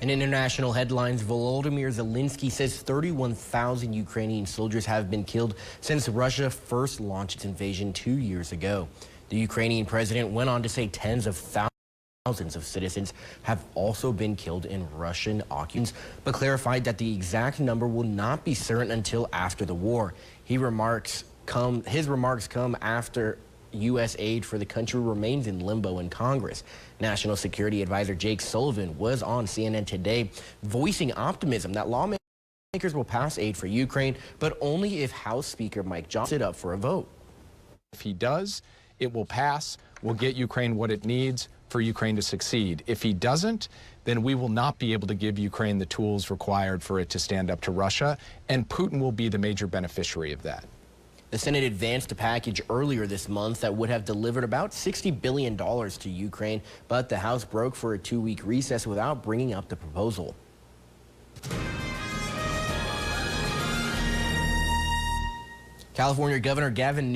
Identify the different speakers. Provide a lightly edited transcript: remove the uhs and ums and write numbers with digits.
Speaker 1: In international headlines, Volodymyr Zelensky says 31,000 Ukrainian soldiers have been killed since Russia first launched its invasion 2 years ago. The Ukrainian president went on to say tens of thousands of citizens have also been killed in Russian occupations, but clarified that the exact number will not be certain until after the war. His remarks come after U.S. aid for the country remains in limbo in Congress. National Security Advisor Jake Sullivan was on CNN today, voicing optimism that lawmakers will pass aid for Ukraine, but only if House Speaker Mike Johnson stood up for a vote.
Speaker 2: If he does, it will pass. We'll get Ukraine what it needs for Ukraine to succeed. If he doesn't, then we will not be able to give Ukraine the tools required for it to stand up to Russia, and Putin will be the major beneficiary of that.
Speaker 1: The Senate advanced a package earlier this month that would have delivered about $60 billion to Ukraine, but the House broke for a 2-week recess without bringing up the proposal. California Governor Gavin